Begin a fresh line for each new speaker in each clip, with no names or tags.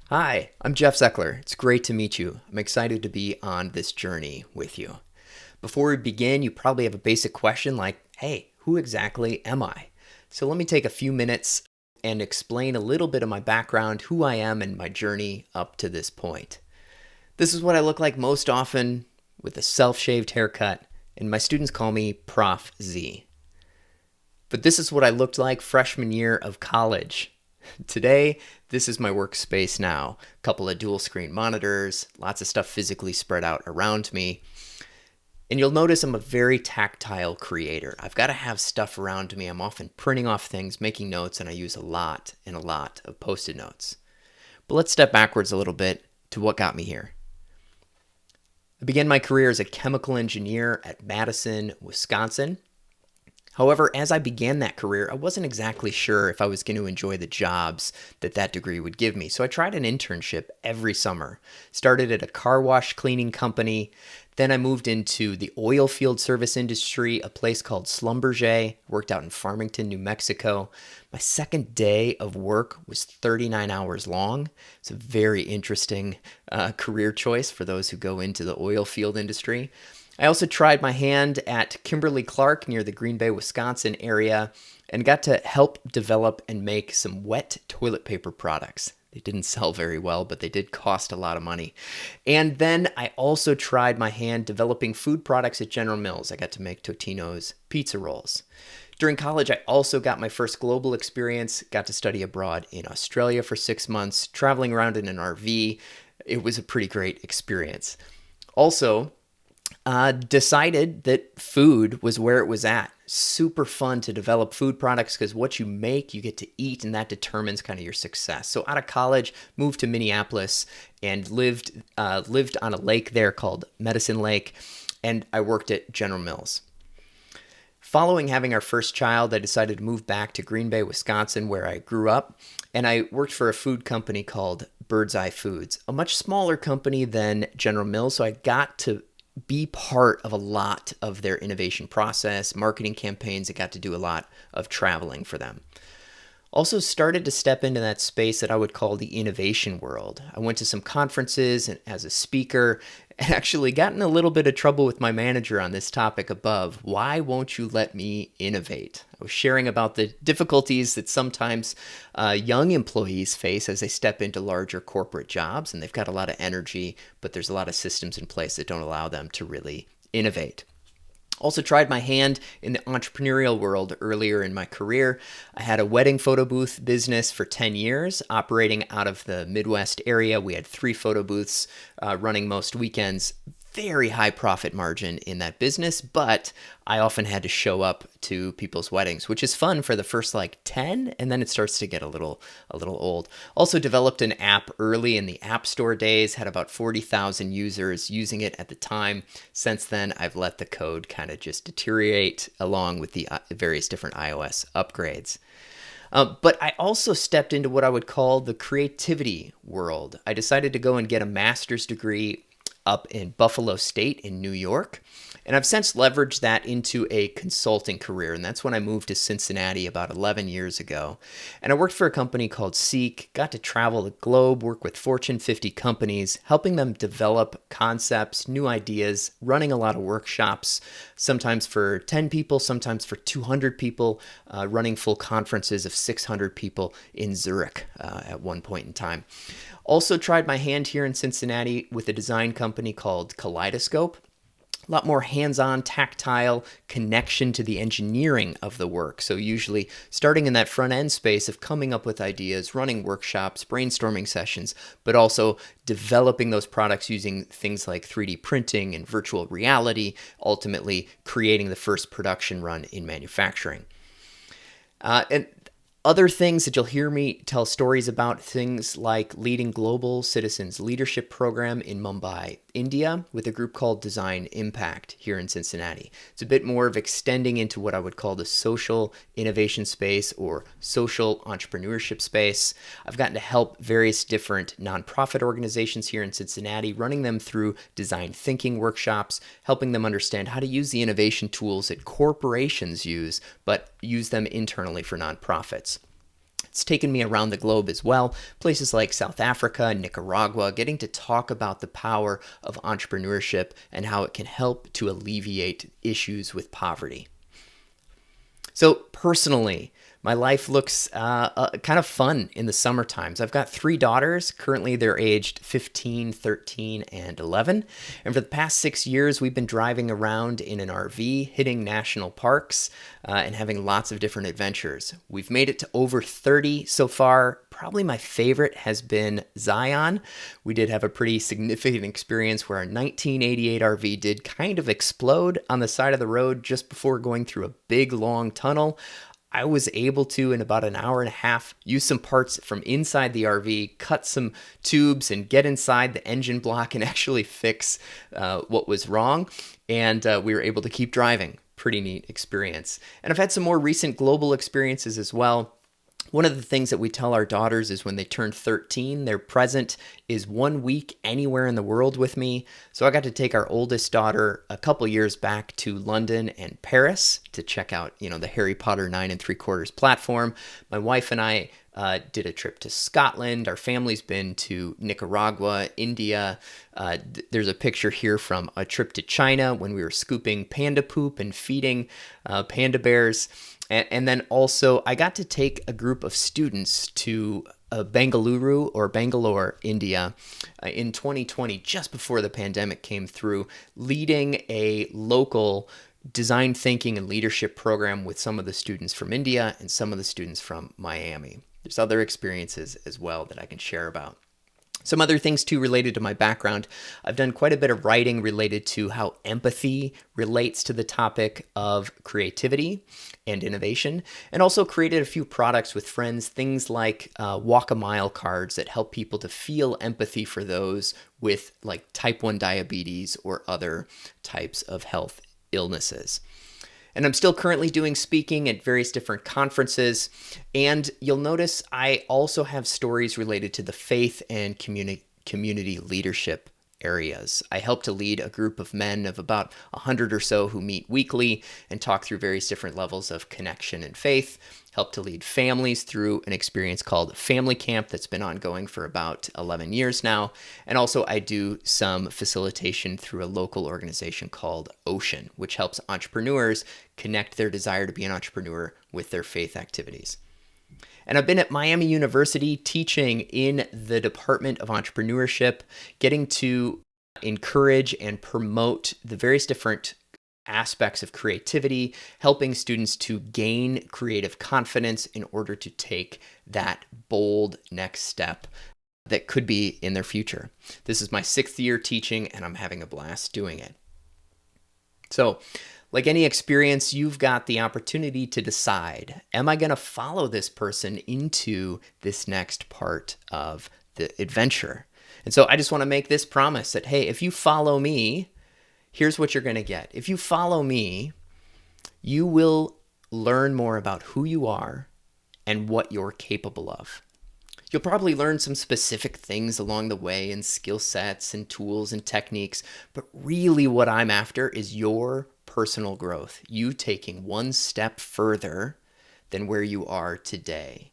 Hi, I'm Geoff Zoeckler. It's great to meet you. I'm excited to be on this journey with you. Before we begin, you probably have a basic question like, hey, who exactly am I? So let me take a few minutes and explain a little bit of my background, who I am, and my journey up to this point. This is what I look like most often with a self-shaved haircut, and my students call me Prof Z. But this is what I looked like freshman year of college. Today, this is my workspace now. A couple of dual screen monitors, lots of stuff physically spread out around me. And you'll notice I'm a very tactile creator. I've got to have stuff around me. I'm often printing off things, making notes, and I use a lot of Post-it notes. But let's step backwards a little bit to what got me here. I began my career as a chemical engineer at Madison, Wisconsin. However, as I began that career, I wasn't exactly sure if I was going to enjoy the jobs that degree would give me. So I tried an internship every summer. Started at a car wash cleaning company. Then I moved into the oil field service industry, a place called Schlumberger. Worked out in Farmington, New Mexico. My second day of work was 39 hours long. It's a very interesting career choice for those who go into the oil field industry. I also tried my hand at Kimberly-Clark near the Green Bay, Wisconsin area and got to help develop and make some wet toilet paper products. They didn't sell very well, but they did cost a lot of money. And then I also tried my hand developing food products at General Mills. I got to make Totino's pizza rolls. During college, I also got my first global experience, got to study abroad in Australia for 6 months, traveling around in an RV. It was a pretty great experience. Also, decided that food was where it was at. Super fun to develop food products because what you make, you get to eat, and that determines kind of your success. So out of college, moved to Minneapolis and lived on a lake there called Medicine Lake, and I worked at General Mills. Following having our first child, I decided to move back to Green Bay, Wisconsin, where I grew up, and I worked for a food company called Bird's Eye Foods, a much smaller company than General Mills, so I got to be part of a lot of their innovation process, marketing campaigns. I got to do a lot of traveling for them. Also started to step into that space that I would call the innovation world. I went to some conferences as a speaker and actually got in a little bit of trouble with my manager on this topic above. Why won't you let me innovate? I was sharing about the difficulties that sometimes young employees face as they step into larger corporate jobs, and they've got a lot of energy, but there's a lot of systems in place that don't allow them to really innovate. Also tried my hand in the entrepreneurial world earlier in my career. I had a wedding photo booth business for 10 years, operating out of the Midwest area. We had 3 photo booths running most weekends. Very high profit margin in that business, but I often had to show up to people's weddings, which is fun for the first 10, and then it starts to get a little old. Also developed an app early in the App Store days, had about 40,000 users using it at the time. Since then, I've let the code kind of just deteriorate along with the various different iOS upgrades. But I also stepped into what I would call the creativity world. I decided to go and get a master's degree up in Buffalo State in New York. And I've since leveraged that into a consulting career. And that's when I moved to Cincinnati about 11 years ago. And I worked for a company called Seek, got to travel the globe, work with Fortune 50 companies, helping them develop concepts, new ideas, running a lot of workshops, sometimes for 10 people, sometimes for 200 people, running full conferences of 600 people in Zurich at one point in time. Also tried my hand here in Cincinnati with a design company called Kaleidoscope. A lot more hands-on, tactile connection to the engineering of the work. So usually starting in that front-end space of coming up with ideas, running workshops, brainstorming sessions, but also developing those products using things like 3D printing and virtual reality, ultimately creating the first production run in manufacturing. And other things that you'll hear me tell stories about, things like leading global citizens leadership program in Mumbai, India, with a group called Design Impact here in Cincinnati. It's a bit more of extending into what I would call the social innovation space or social entrepreneurship space. I've gotten to help various different nonprofit organizations here in Cincinnati, running them through design thinking workshops, helping them understand how to use the innovation tools that corporations use, but use them internally for nonprofits. It's taken me around the globe as well, places like South Africa, Nicaragua, getting to talk about the power of entrepreneurship and how it can help to alleviate issues with poverty. So personally, my life looks kind of fun in the summer times. I've got 3 daughters. Currently, they're aged 15, 13, and 11. And for the past 6 years, we've been driving around in an RV, hitting national parks, and having lots of different adventures. We've made it to over 30 so far. Probably my favorite has been Zion. We did have a pretty significant experience where our 1988 RV did kind of explode on the side of the road just before going through a big, long tunnel. I was able to, in about an hour and a half, use some parts from inside the RV, cut some tubes, and get inside the engine block and actually fix what was wrong. And we were able to keep driving. Pretty neat experience. And I've had some more recent global experiences as well. One of the things that we tell our daughters is when they turn 13, their present is 1 week anywhere in the world with me. So I got to take our oldest daughter a couple years back to London and Paris to check out, the Harry Potter 9 3/4 platform. My wife and I did a trip to Scotland. Our family's been to Nicaragua, India. There's a picture here from a trip to China when we were scooping panda poop and feeding panda bears. And then also, I got to take a group of students to Bangalore, India, in 2020, just before the pandemic came through, leading a local design thinking and leadership program with some of the students from India and some of the students from Miami. There's other experiences as well that I can share about. Some other things too related to my background. I've done quite a bit of writing related to how empathy relates to the topic of creativity and innovation, and also created a few products with friends, things like walk a mile cards that help people to feel empathy for those with like type 1 diabetes or other types of health illnesses. And I'm still currently doing speaking at various different conferences. And you'll notice I also have stories related to the faith and community leadership areas. I help to lead a group of men of about 100 or so who meet weekly and talk through various different levels of connection and faith. Help to lead families through an experience called Family Camp that's been ongoing for about 11 years now. And also I do some facilitation through a local organization called Ocean, which helps entrepreneurs connect their desire to be an entrepreneur with their faith activities. And I've been at Miami University teaching in the Department of Entrepreneurship, getting to encourage and promote the various different aspects of creativity, helping students to gain creative confidence in order to take that bold next step that could be in their future. This is my 6th year teaching, and I'm having a blast doing it. So, like any experience, you've got the opportunity to decide, am I going to follow this person into this next part of the adventure? And so I just want to make this promise that, hey, if you follow me, here's what you're going to get. If you follow me, you will learn more about who you are and what you're capable of. You'll probably learn some specific things along the way and skill sets and tools and techniques, but really what I'm after is your personal growth, you taking one step further than where you are today.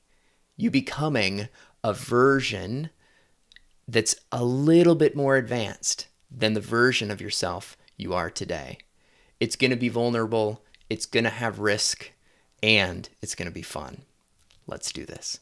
You becoming a version that's a little bit more advanced than the version of yourself you are today. It's going to be vulnerable, it's going to have risk, and it's going to be fun. Let's do this.